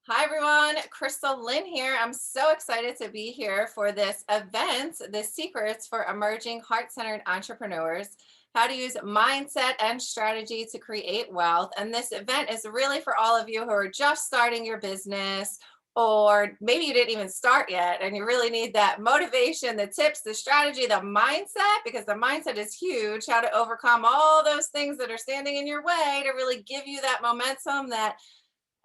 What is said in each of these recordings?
Hi everyone, Crystal Lynn here. I'm so excited to be here for this event, The Secrets for Emerging Heart-Centered Entrepreneurs, how to use mindset and strategy to create wealth. And this event is really for all of you who are just starting your business, or maybe you didn't even start yet and you really need that motivation, the tips, the strategy, the mindset, because the mindset is huge, how to overcome all those things that are standing in your way to really give you that momentum, that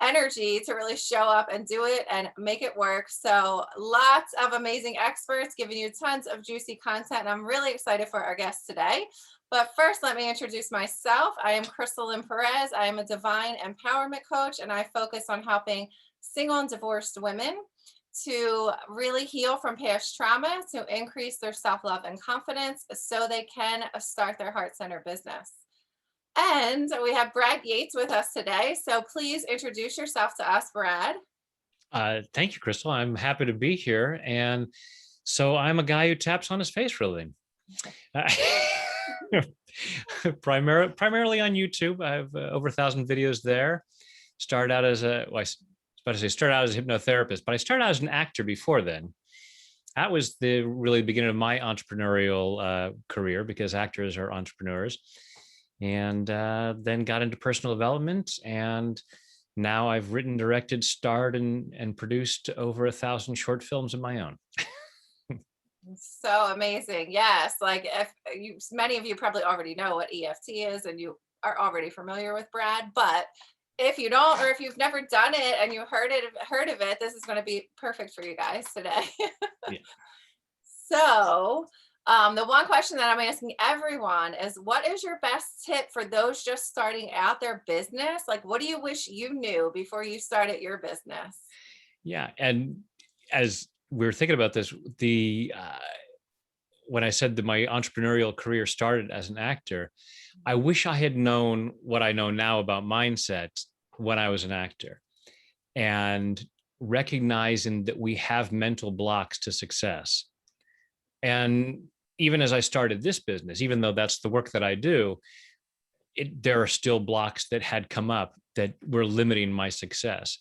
energy to really show up and do it and make it work. So lots of amazing experts giving you tons of juicy content. And I'm really excited for our guest today. But first, let me introduce myself. I am Crystal Lynn Perez. I am a divine empowerment coach, and I focus on helping single and divorced women to really heal from past trauma, to increase their self-love and confidence so they can start their heart-centered business. And we have Brad Yates with us today. So please introduce yourself to us, Brad. Thank you, Crystal. I'm happy to be here. And so I'm a guy who taps on his face for a living. Primarily on YouTube. I have over 1,000 videos there. Started out as started out as a hypnotherapist, but I started out as an actor before then. That was the really beginning of my entrepreneurial career, because actors are entrepreneurs. And then got into personal development, and now I've written, directed, starred, and produced over 1,000 short films of my own. So amazing. Yes. Like if you, many of you probably already know what EFT is and you are already familiar with Brad, but if you don't, or if you've never done it and you heard of it, this is going to be perfect for you guys today. Yeah. So, the one question that I'm asking everyone is, what is your best tip for those just starting out their business? Like, what do you wish you knew before you started your business? Yeah. And as we were thinking about this, the when I said that my entrepreneurial career started as an actor, I wish I had known what I know now about mindset when I was an actor, and recognizing that we have mental blocks to success. And even as I started this business, even though that's the work that I do, there are still blocks that had come up that were limiting my success.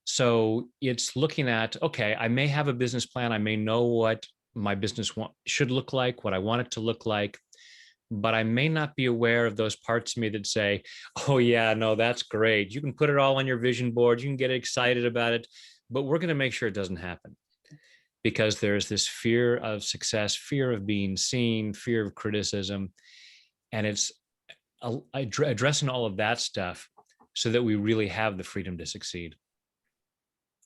So it's looking at, okay, I may have a business plan. I may know what my business should look like, what I want it to look like, but I may not be aware of those parts of me that say, oh, yeah, no, that's great. You can put it all on your vision board. You can get excited about it, but we're going to make sure it doesn't happen, because there's this fear of success, fear of being seen, fear of criticism. And it's addressing all of that stuff so that we really have the freedom to succeed.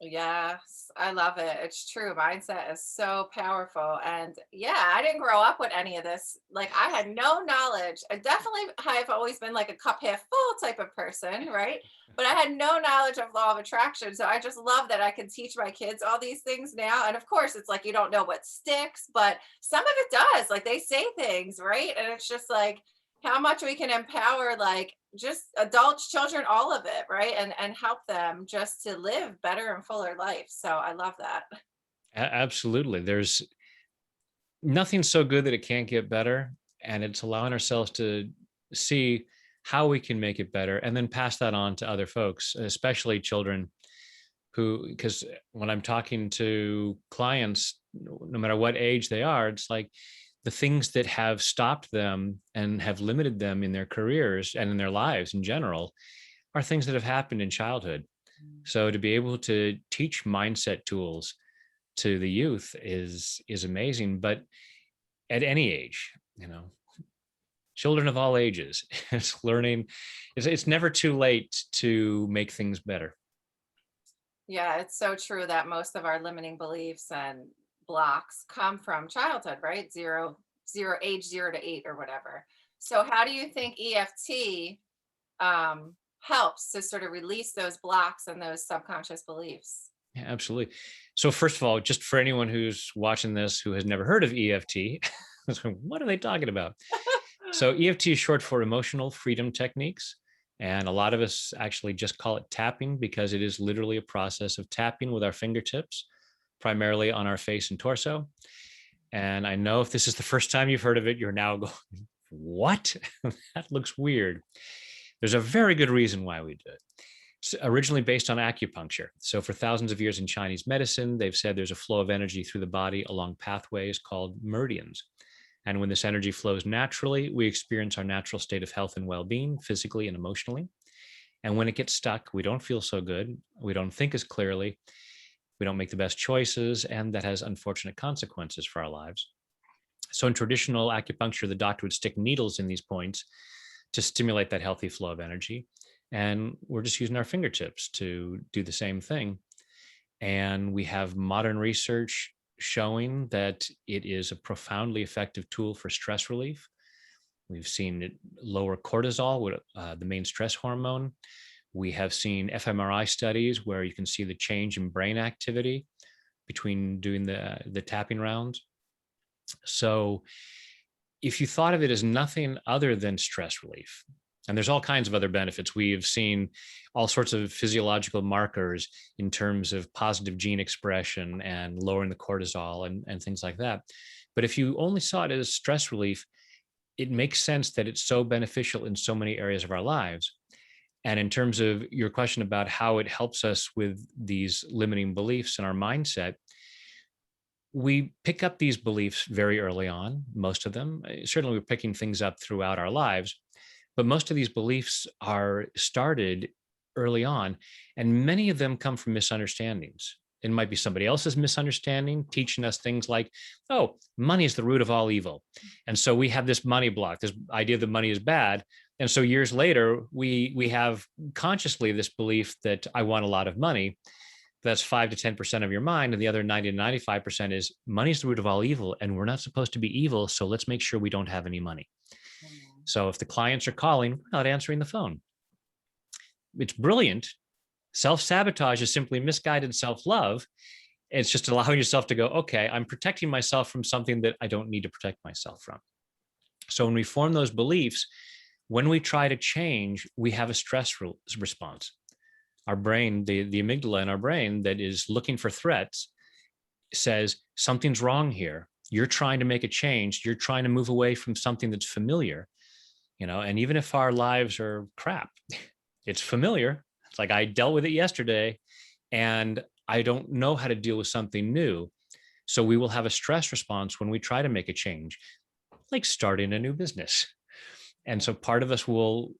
Yes, I love it. It's true. Mindset is so powerful. And yeah, I didn't grow up with any of this. Like, I had no knowledge. I definitely have always been like a cup half full type of person, right? But I had no knowledge of law of attraction. So I just love that I can teach my kids all these things now. And of course, it's like you don't know what sticks, but some of it does. Like, they say things, right? And it's just like how much we can empower, like, just adults, children, all of it, right? And help them just to live better and fuller life. So I love that. Absolutely. There's nothing so good that it can't get better. And it's allowing ourselves to see how we can make it better and then pass that on to other folks, especially children who, because when I'm talking to clients, no matter what age they are, it's like the things that have stopped them and have limited them in their careers and in their lives in general are things that have happened in childhood. So to be able to teach mindset tools to the youth is amazing. But at any age, children of all ages, it's learning. It's never too late to make things better. Yeah, it's so true that most of our limiting beliefs and blocks come from childhood, right? Age 0 to 8 or whatever. So how do you think EFT helps to sort of release those blocks and those subconscious beliefs? Yeah, absolutely. So first of all, just for anyone who's watching this who has never heard of EFT, what are they talking about? So EFT is short for emotional freedom techniques. And a lot of us actually just call it tapping, because it is literally a process of tapping with our fingertips, primarily on our face and torso. And I know if this is the first time you've heard of it, you're now going, what? That looks weird. There's a very good reason why we do it. Originally based on acupuncture. So for thousands of years in Chinese medicine, they've said there's a flow of energy through the body along pathways called meridians. And when this energy flows naturally, we experience our natural state of health and well-being, physically and emotionally. And when it gets stuck, we don't feel so good. We don't think as clearly. We don't make the best choices. And that has unfortunate consequences for our lives. So in traditional acupuncture, the doctor would stick needles in these points to stimulate that healthy flow of energy. And we're just using our fingertips to do the same thing. And we have modern research showing that it is a profoundly effective tool for stress relief. We've seen it lower cortisol, the main stress hormone. We have seen fMRI studies where you can see the change in brain activity between doing the tapping rounds. So if you thought of it as nothing other than stress relief, and there's all kinds of other benefits. We've seen all sorts of physiological markers in terms of positive gene expression and lowering the cortisol and things like that. But if you only saw it as stress relief, it makes sense that it's so beneficial in so many areas of our lives. And in terms of your question about how it helps us with these limiting beliefs in our mindset, we pick up these beliefs very early on, most of them. Certainly, we're picking things up throughout our lives, but most of these beliefs are started early on, and many of them come from misunderstandings. It might be somebody else's misunderstanding teaching us things like, oh, money is the root of all evil. And so we have this money block, this idea that money is bad. And so years later, we have consciously this belief that I want a lot of money. That's 5 to 10% of your mind. And the other 90 to 95% is money is the root of all evil. And we're not supposed to be evil. So let's make sure we don't have any money. Mm. So if the clients are calling, we're not answering the phone. It's brilliant. Self-sabotage is simply misguided self-love. It's just allowing yourself to go, okay, I'm protecting myself from something that I don't need to protect myself from. So when we form those beliefs, when we try to change, we have a stress response. Our brain, the amygdala in our brain that is looking for threats, says something's wrong here. You're trying to make a change. You're trying to move away from something that's familiar, and even if our lives are crap, it's familiar. It's like I dealt with it yesterday and I don't know how to deal with something new. So we will have a stress response when we try to make a change, like starting a new business. And so part of us will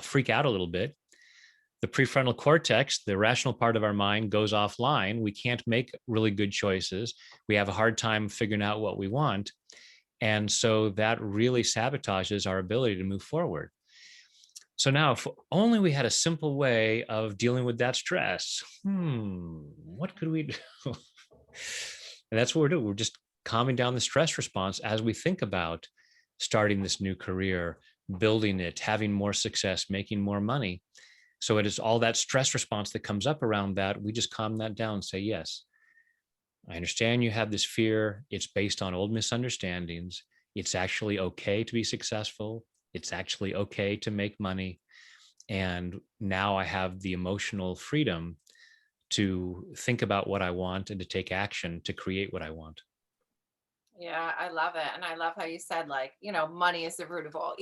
freak out a little bit. The prefrontal cortex, the rational part of our mind, goes offline. We can't make really good choices. We have a hard time figuring out what we want. And so that really sabotages our ability to move forward. So now, if only we had a simple way of dealing with that stress, what could we do? And that's what we're doing. We're just calming down the stress response as we think about starting this new career, building it, having more success, making more money. So it is all that stress response that comes up around that. We just calm that down and say, yes, I understand you have this fear. It's based on old misunderstandings. It's actually okay to be successful. It's actually okay to make money. And now I have the emotional freedom to think about what I want and to take action to create what I want. Yeah, I love it. And I love how you said, like, money is the root of all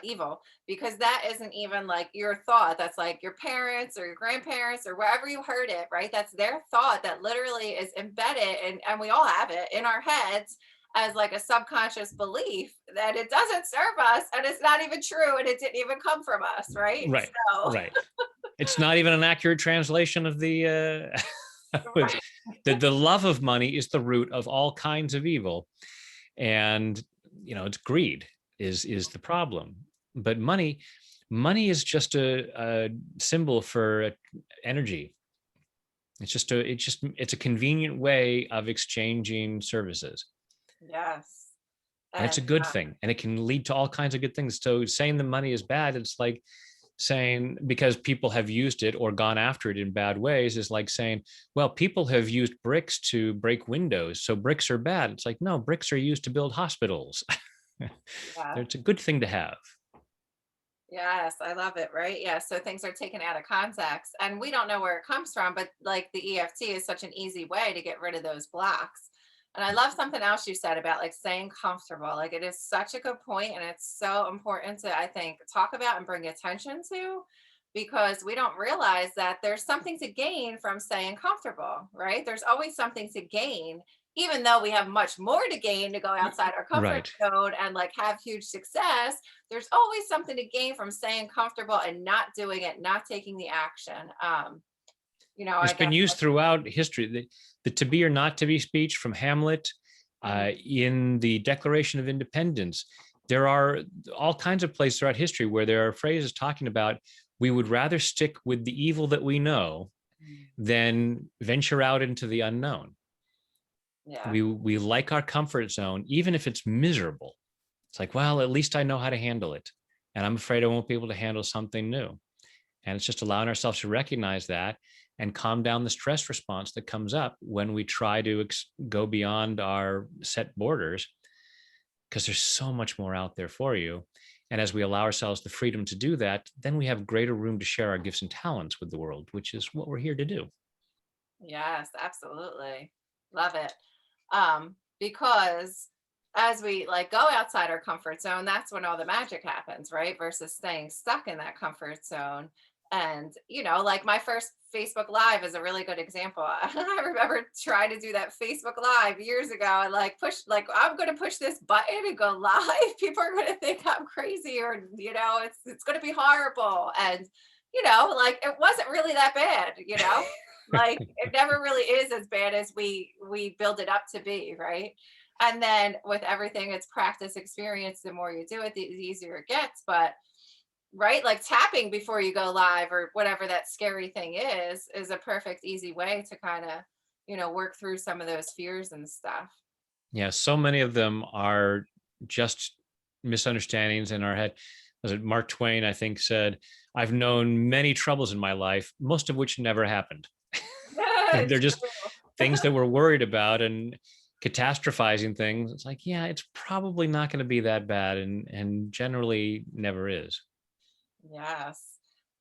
evil, because that isn't even like your thought. That's like your parents or your grandparents or wherever you heard it, right? That's their thought that literally is embedded, and we all have it in our heads as like a subconscious belief that it doesn't serve us and it's not even true and it didn't even come from us, right? Right, So, right. It's not even an accurate translation of right. the love of money is the root of all kinds of evil. And it's greed is the problem. But money is just a symbol for energy. It's a convenient way of exchanging services. Yes. And it's a And good thing, and it can lead to all kinds of good things. So saying the money is bad, it's like saying, because people have used it or gone after it in bad ways, is like saying, well, people have used bricks to break windows, so bricks are bad. It's like, no, bricks are used to build hospitals. yeah. It's a good thing to have. Yes, I love it, right? Yeah, so things are taken out of context and we don't know where it comes from, but like the EFT is such an easy way to get rid of those blocks. And I love something else you said about like staying comfortable. Like it is such a good point and it's so important to, I think, talk about and bring attention to, because we don't realize that there's something to gain from staying comfortable, right? There's always something to gain, even though we have much more to gain to go outside our comfort Right. zone and like have huge success. There's always something to gain from staying comfortable and not doing it, not taking the action. I It's been guess. used throughout history. The to be or not to be speech from Hamlet, Mhm. in the Declaration of Independence. There are all kinds of places throughout history where there are phrases talking about we would rather stick with the evil that we know than venture out into the unknown. Yeah. We like our comfort zone, even if it's miserable. It's like, well, at least I know how to handle it. And I'm afraid I won't be able to handle something new. And it's just allowing ourselves to recognize that and calm down the stress response that comes up when we try to go beyond our set borders, because there's so much more out there for you. And as we allow ourselves the freedom to do that, then we have greater room to share our gifts and talents with the world, which is what we're here to do. Yes, absolutely. Love it. Because as we like go outside our comfort zone, that's when all the magic happens, right? Versus staying stuck in that comfort zone. And, like my first Facebook Live is a really good example. I remember trying to do that Facebook Live years ago and like push, like, I'm going to push this button and go live. People are going to think I'm crazy or, it's going to be horrible. And, like it wasn't really that bad, like it never really is as bad as we build it up to be, right? And then with everything, it's practice, experience. The more you do it, the easier it gets. But right, like tapping before you go live or whatever that scary thing is a perfect easy way to kind of work through some of those fears and stuff. Yeah, so many of them are just misunderstandings in our head. Was it Mark Twain, I think, said, I've known many troubles in my life, most of which never happened. They're It's just true. things that we're worried about and catastrophizing things. It's like, yeah, it's probably not going to be that bad, and generally never is. Yes.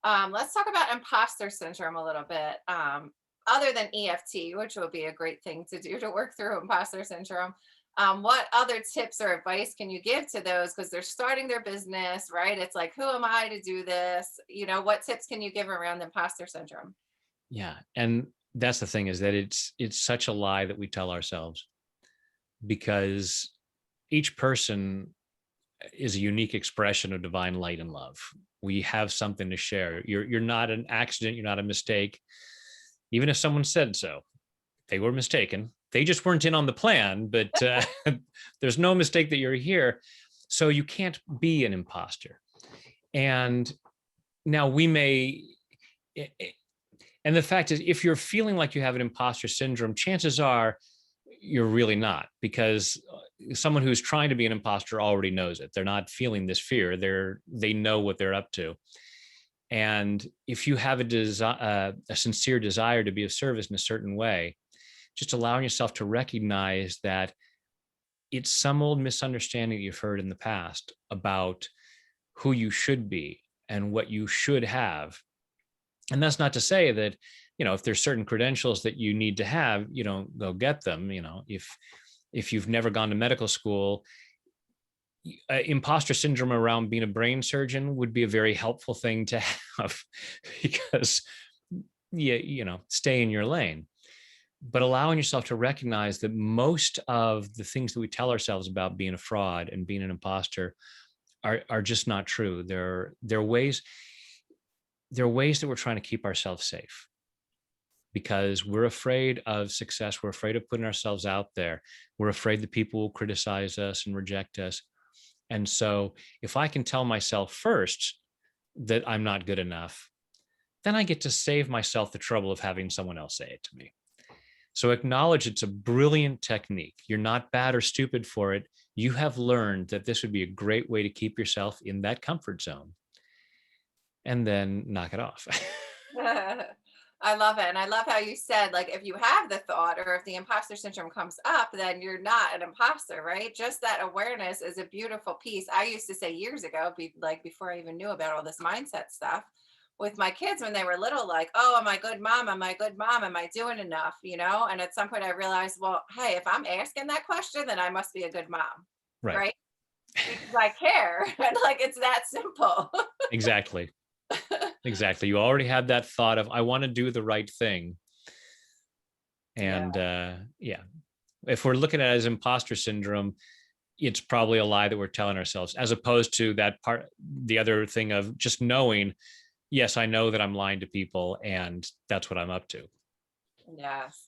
Let's talk about imposter syndrome a little bit. Other than EFT, which would be a great thing to do to work through imposter syndrome, what other tips or advice can you give to those? Because they're starting their business, right? It's like, who am I to do this? What tips can you give around imposter syndrome? Yeah, and that's the thing, is that it's such a lie that we tell ourselves, because each person is a unique expression of divine light and love. We have something to share. You're not an accident. You're not a mistake. Even if someone said so, they were mistaken. They just weren't in on the plan. But there's no mistake that you're here. So you can't be an imposter. And now we may. And the fact is, if you're feeling like you have an imposter syndrome, chances are you're really not, because someone who's trying to be an imposter already knows it. They're not feeling this fear. They know what they're up to. And if you have a sincere desire to be of service in a certain way, just allowing yourself to recognize that it's some old misunderstanding you've heard in the past about who you should be and what you should have. And that's not to say that, if there's certain credentials that you need to have, you don't go get them. If you've never gone to medical school, imposter syndrome around being a brain surgeon would be a very helpful thing to have, because stay in your lane. But allowing yourself to recognize that most of the things that we tell ourselves about being a fraud and being an imposter are just not true. There are ways that we're trying to keep ourselves safe, because we're afraid of success. We're afraid of putting ourselves out there. We're afraid that people will criticize us and reject us. And so if I can tell myself first that I'm not good enough, then I get to save myself the trouble of having someone else say it to me. So acknowledge it's a brilliant technique. You're not bad or stupid for it. You have learned that this would be a great way to keep yourself in that comfort zone, and then knock it off. I love it. And I love how you said, like, if you have the thought or if the imposter syndrome comes up, then you're not an imposter, right? Just that awareness is a beautiful piece. I used to say years ago, like before I even knew about all this mindset stuff with my kids when they were little, like, oh, am I a good mom? Am I a good mom? Am I doing enough? And at some point I realized, well, hey, if I'm asking that question, then I must be a good mom, Right. right? Because I care. And like, it's that simple. Exactly. Exactly. You already had that thought of, I want to do the right thing. Yeah. And yeah, if we're looking at it as imposter syndrome, it's probably a lie that we're telling ourselves, as opposed to that part, the other thing of just knowing, yes, I know that I'm lying to people and that's what I'm up to. Yes.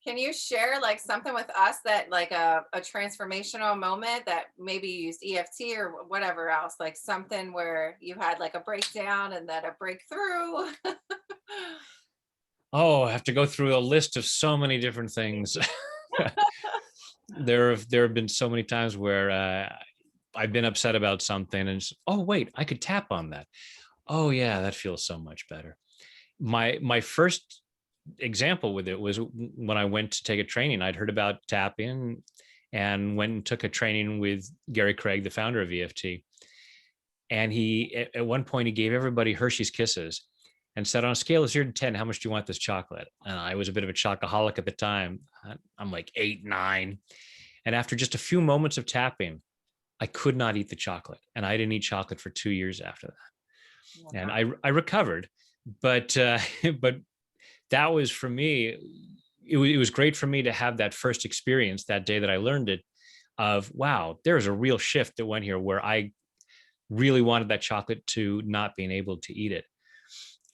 Can you share like something with us that like a transformational moment that maybe you used EFT or whatever else, like something where you had like a breakdown and then a breakthrough? Oh, I have to go through a list of so many different things. There have been so many times where I've been upset about something and oh wait, I could tap on that. Oh yeah, that feels so much better. My first example with it was when I went to take a training. I'd heard about tapping and went and took a training with Gary Craig, the founder of EFT. And he, at one point, he gave everybody Hershey's Kisses and said, on a scale of 0 to 10, how much do you want this chocolate? And I was a bit of a chocoholic at the time. I'm like 8, 9. And after just a few moments of tapping, I could not eat the chocolate. And I didn't eat chocolate for 2 years after that. And Wow. I recovered, but but that was for me. It was great for me to have that first experience that day that I learned it. Of wow, there's a real shift that went here where I really wanted that chocolate to not being able to eat it,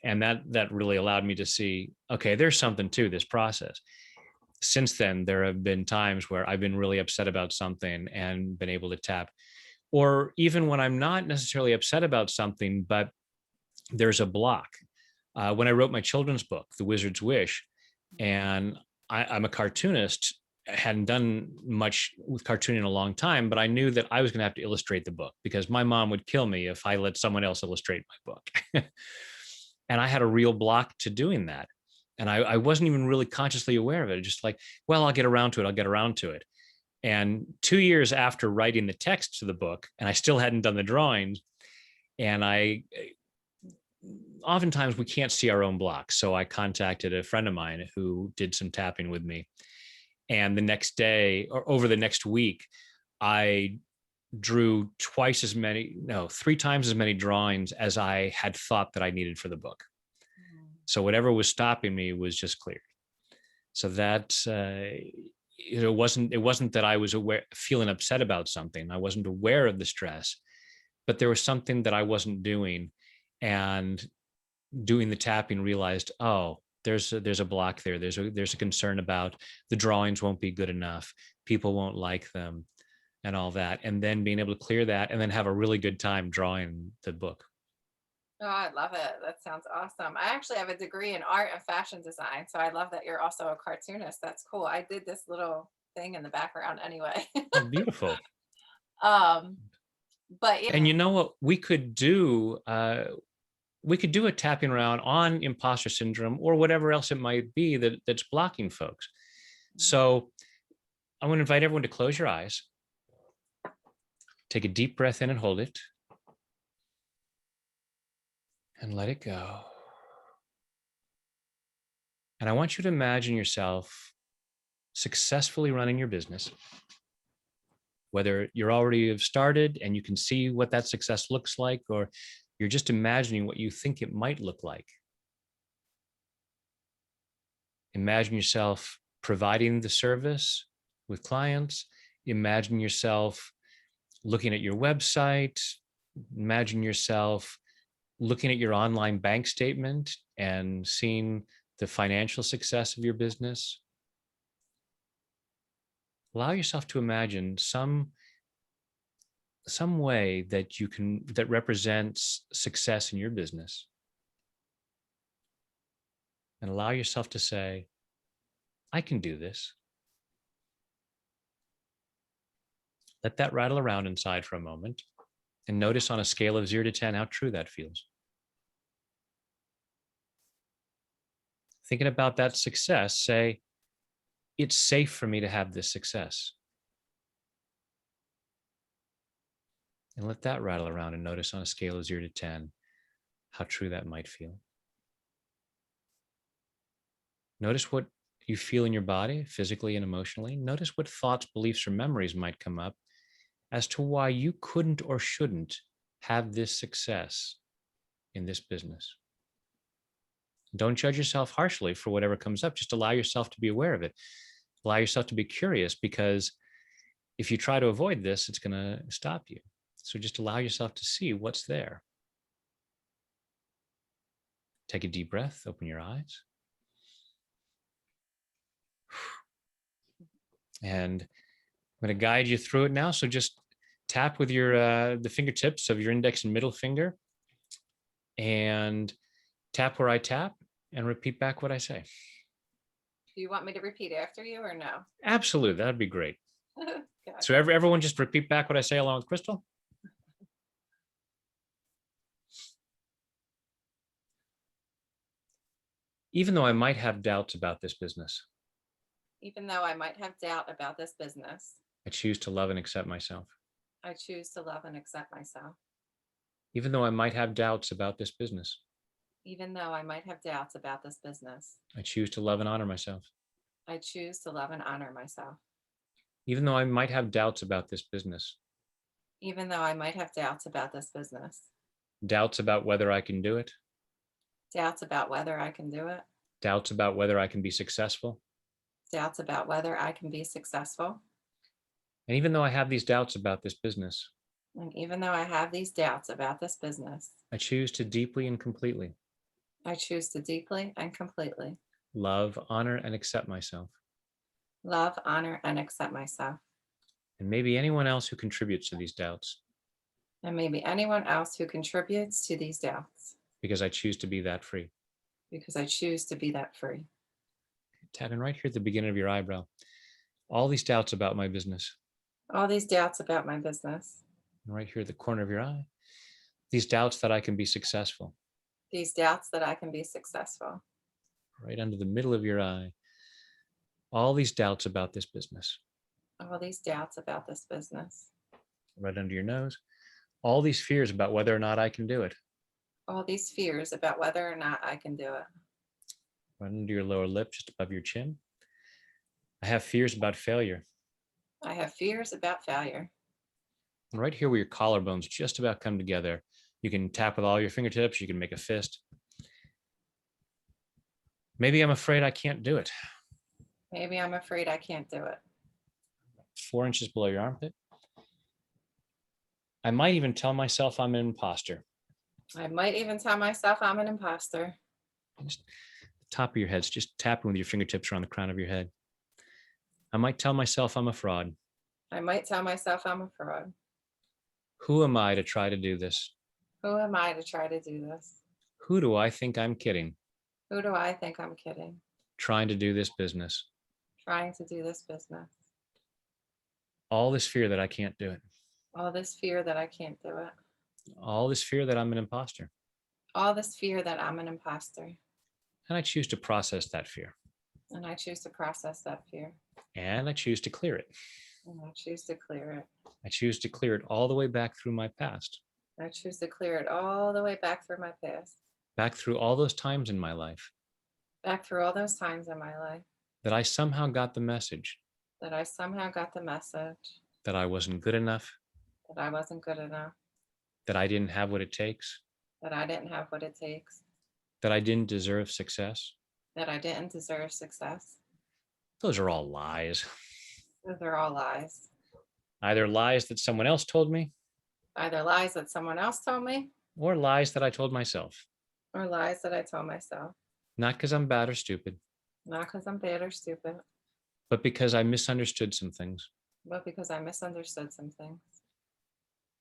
and that really allowed me to see, okay, there's something to this process. Since then, there have been times where I've been really upset about something and been able to tap, or even when I'm not necessarily upset about something, but there's a block. When I wrote my children's book, The Wizard's Wish, and I'm a cartoonist. I hadn't done much with cartooning in a long time, but I knew that I was going to have to illustrate the book because my mom would kill me if I let someone else illustrate my book. And I had a real block to doing that. And I wasn't even really consciously aware of it. Just like, well, I'll get around to it. I'll get around to it. And 2 years after writing the text to the book, and I still hadn't done the drawings, and I oftentimes we can't see our own blocks. So I contacted a friend of mine who did some tapping with me. And the next day or over the next week, I drew twice as many, no, 3 times as many drawings as I had thought that I needed for the book. So whatever was stopping me was just cleared. So that it wasn't that I was aware, feeling upset about something. I wasn't aware of the stress, but there was something that I wasn't doing, and doing the tapping realized, oh, there's a block there. There's a concern about the drawings won't be good enough, people won't like them, and all that. And then being able to clear that, and then have a really good time drawing the book. Oh, I love it. That sounds awesome. I actually have a degree in art and fashion design, so I love that you're also a cartoonist. That's cool. I did this little thing in the background anyway. Oh, beautiful. um, but yeah, And you know what we could do? We could do a tapping round on imposter syndrome or whatever else it might be that's blocking folks. So I want to invite everyone to close your eyes, take a deep breath in and hold it, and let it go. And I want you to imagine yourself successfully running your business, whether you're already have started and you can see what that success looks like, or you're just imagining what you think it might look like. Imagine yourself providing the service with clients. Imagine yourself looking at your website. Imagine yourself looking at your online bank statement and seeing the financial success of your business. Allow yourself to imagine some way that represents success in your business, and allow yourself to say, I can do this. Let that rattle around inside for a moment, and notice on a scale of 0 to 10 how true that feels. Thinking about that success, say, it's safe for me to have this success. And let that rattle around and notice on a scale of 0 to 10 how true that might feel. Notice what you feel in your body, physically and emotionally. Notice what thoughts, beliefs, or memories might come up as to why you couldn't or shouldn't have this success in this business. Don't judge yourself harshly for whatever comes up. Just allow yourself to be aware of it. Allow yourself to be curious, because if you try to avoid this, it's going to stop you. So just allow yourself to see what's there. Take a deep breath, open your eyes. And I'm going to guide you through it now. So just tap with your the fingertips of your index and middle finger, and tap where I tap, and repeat back what I say. Do you want me to repeat after you or no? Absolutely, that'd be great. Gotcha. So everyone just repeat back what I say along with Crystal. Even though I might have doubts about this business, Even though I might have doubt about this business, I choose to love and accept myself. I choose to love and accept myself. Even though I might have doubts about this business, Even though I might have doubts about this business, I choose to love and honor myself. I choose to love and honor myself. Even though I might have doubts about this business, Even though I might have doubts about this business, doubts about whether I can do it, doubts about whether I can do it, doubts about whether I can be successful. doubts about whether I can be successful. And even though I have these doubts about this business, And even though I have these doubts about this business, I choose to deeply and completely I choose to deeply and completely love, honor, and accept myself, love, honor, and accept myself, and maybe anyone else who contributes to these doubts, and maybe anyone else who contributes to these doubts, because I choose to be that free. because I choose to be that free. Tap in right here at the beginning of your eyebrow. All these doubts about my business. All these doubts about my business, And right here at the corner of your eye, these doubts that I can be successful. these doubts that I can be successful, Right under the middle of your eye, all these doubts about this business. all these doubts about this business, Right under your nose, all these fears about whether or not I can do it. all these fears about whether or not I can do it, Right under your lower lip, just above your chin, I have fears about failure. I have fears about failure. And right here where your collarbones just about come together, you can tap with all your fingertips, you can make a fist. Maybe I'm afraid I can't do it. Maybe I'm afraid I can't do it. 4 inches below your armpit. I might even tell myself I'm an imposter. I might even tell myself I'm an imposter. Just the top of your head, just tapping with your fingertips around the crown of your head. I might tell myself I'm a fraud. I might tell myself I'm a fraud. Who am I to try to do this? Who am I to try to do this? Who do I think I'm kidding? Who do I think I'm kidding? Trying to do this business. Trying to do this business. All this fear that I can't do it. All this fear that I can't do it. All this fear that I'm an imposter. All this fear that I'm an imposter. And I choose to process that fear. And I choose to process that fear. And I choose to clear it. And I choose to clear it. I choose to clear it all the way back through my past. I choose to clear it all the way back through my past. Back through all those times in my life Back through all those times in my life that I somehow got the message that I somehow got the message that I wasn't good enough, that I wasn't good enough, that I didn't have what it takes, that I didn't have what it takes, that I didn't deserve success. that I didn't deserve success. Those are all lies. Those are all lies. Either lies that someone else told me, Either lies that someone else told me or lies that I told myself. or lies that I told myself. Not because I'm bad or stupid, Not because I'm bad or stupid, but because I misunderstood some things. but because I misunderstood some things.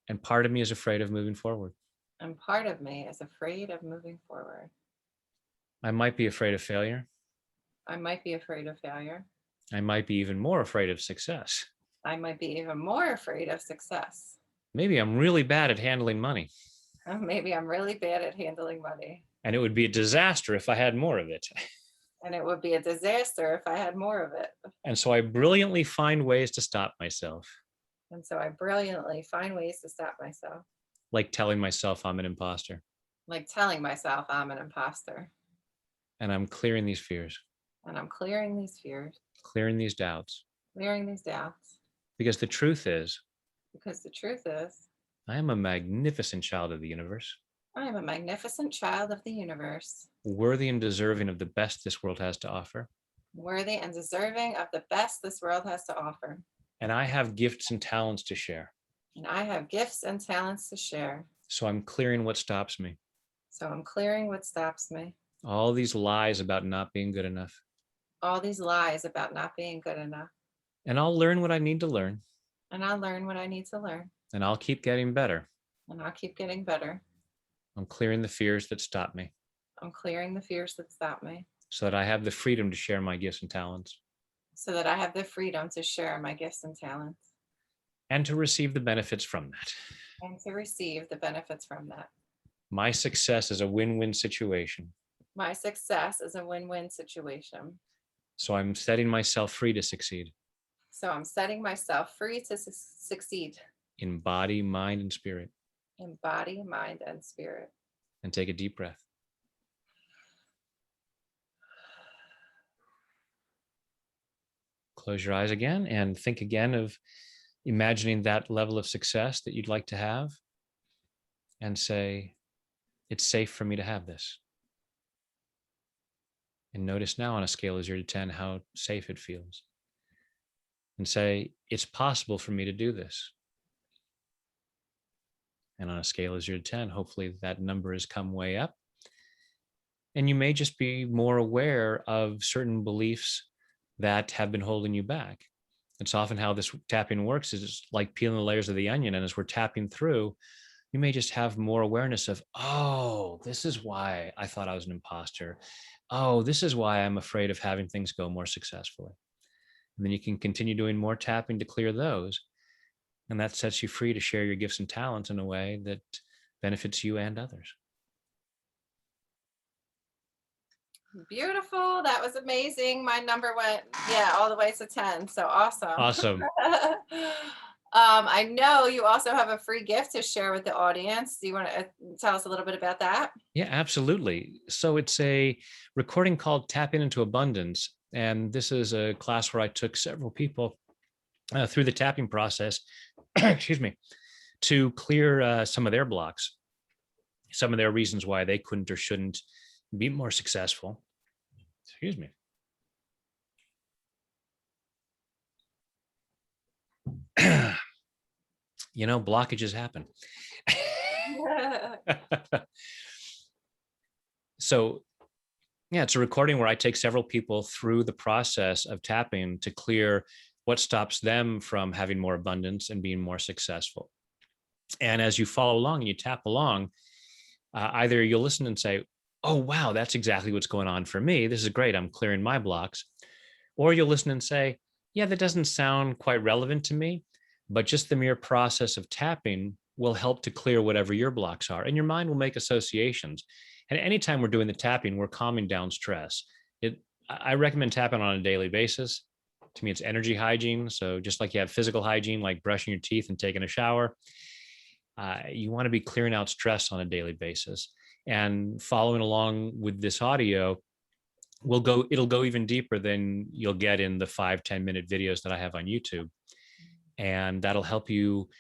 And part of me is afraid of moving forward. And part of me is afraid of moving forward. I might be afraid of failure. I might be afraid of failure. I might be even more afraid of success. I might be even more afraid of success. Maybe I'm really bad at handling money, Maybe I'm really bad at handling money. and it would be a disaster if I had more of it. And it would be a disaster if I had more of it. And so I brilliantly find ways to stop myself, And so I brilliantly find ways to stop myself, like telling myself I'm an imposter. like telling myself I'm an imposter. And I'm clearing these fears, And I'm clearing these fears, clearing these doubts. clearing these doubts. Because the truth is, Because the truth is, I am a magnificent child of the universe. I am a magnificent child of the universe, worthy and deserving of the best this world has to offer. worthy and deserving of the best this world has to offer. And I have gifts and talents to share. And I have gifts and talents to share. So I'm clearing what stops me. So I'm clearing what stops me. All these lies about not being good enough. All these lies about not being good enough. And I'll learn what I need to learn. And I'll learn what I need to learn. And I'll keep getting better. And I'll keep getting better. I'm clearing the fears that stop me. I'm clearing the fears that stop me. So that I have the freedom to share my gifts and talents. So that I have the freedom to share my gifts and talents. And to receive the benefits from that. And to receive the benefits from that. My success is a win-win situation. My success is a win-win situation. So I'm setting myself free to succeed. So I'm setting myself free to succeed. In body, mind, and spirit. In body, mind, and spirit. And take a deep breath. Close your eyes again and think again of imagining that level of success that you'd like to have. And say, it's safe for me to have this. And notice now on a scale of 0 to 10 how safe it feels. And say, it's possible for me to do this. And on a scale of 0 to 10, hopefully that number has come way up. And you may just be more aware of certain beliefs that have been holding you back. It's often how this tapping works, is like peeling the layers of the onion. And as we're tapping through, you may just have more awareness of, oh, this is why I thought I was an imposter. Oh, this is why I'm afraid of having things go more successfully. And then you can continue doing more tapping to clear those. And that sets you free to share your gifts and talents in a way that benefits you and others. Beautiful. That was amazing. My number went, all the way to 10. So awesome. Awesome. I know you also have a free gift to share with the audience. Do you want to tell us a little bit about that? Yeah, absolutely. So it's a recording called Tapping into Abundance. And this is a class where I took several people through the tapping process, excuse me, to clear some of their blocks, some of their reasons why they couldn't or shouldn't be more successful. Excuse me. Blockages happen. So, yeah, it's a recording where I take several people through the process of tapping to clear what stops them from having more abundance and being more successful. And as you follow along and you tap along, either you'll listen and say, oh, wow, that's exactly what's going on for me. This is great. I'm clearing my blocks. Or you'll listen and say, yeah, that doesn't sound quite relevant to me, but just the mere process of tapping will help to clear whatever your blocks are. And your mind will make associations. And anytime we're doing the tapping, we're calming down stress. I recommend tapping on a daily basis. To me, it's energy hygiene. So just like you have physical hygiene, like brushing your teeth and taking a shower, you want to be clearing out stress on a daily basis. And following along with this audio, it'll go even deeper than you'll get in the 5-10 minute videos that I have on YouTube. And that'll help you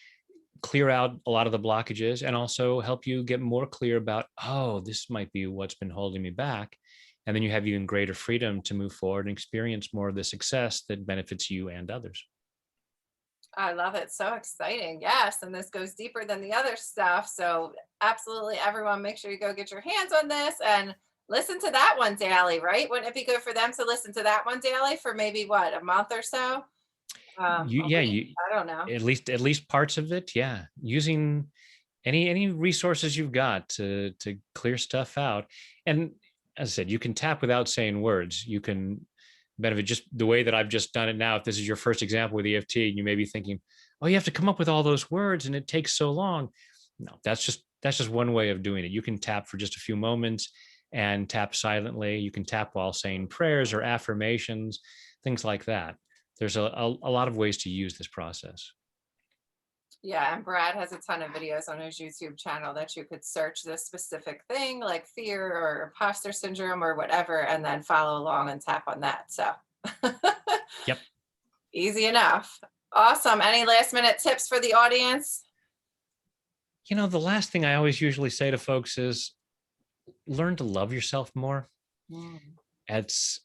clear out a lot of the blockages and also help you get more clear about, oh, this might be what's been holding me back. And then you have even greater freedom to move forward and experience more of the success that benefits you and others. I love it. So exciting. Yes. And this goes deeper than the other stuff. So absolutely everyone, make sure you go get your hands on this and listen to that one daily, right? Wouldn't it be good for them to listen to that one daily for maybe a month or so? I don't know. At least parts of it. Yeah. Using any resources you've got to clear stuff out. And as I said, you can tap without saying words. You can benefit just the way that I've just done it now. If this is your first example with EFT, you may be thinking, oh, you have to come up with all those words and it takes so long. No, that's just one way of doing it. You can tap for just a few moments and tap silently. You can tap while saying prayers or affirmations, things like that. There's a lot of ways to use this process. Yeah, and Brad has a ton of videos on his YouTube channel that you could search this specific thing like fear or imposter syndrome or whatever, and then follow along and tap on that. So Yep. Easy enough. Awesome. Any last minute tips for the audience? The last thing I always usually say to folks is learn to love yourself more. Mm. It's,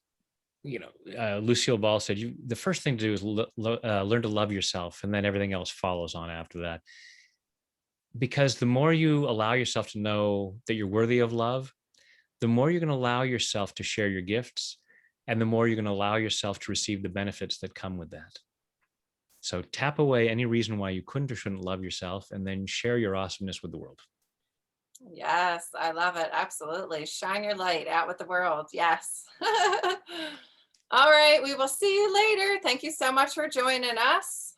Lucille Ball said, the first thing to do is learn to love yourself, and then everything else follows on after that. Because the more you allow yourself to know that you're worthy of love, the more you're going to allow yourself to share your gifts, and the more you're going to allow yourself to receive the benefits that come with that. So tap away any reason why you couldn't or shouldn't love yourself, and then share your awesomeness with the world. Yes, I love it. Absolutely. Shine your light out with the world. Yes. All right. We will see you later. Thank you so much for joining us.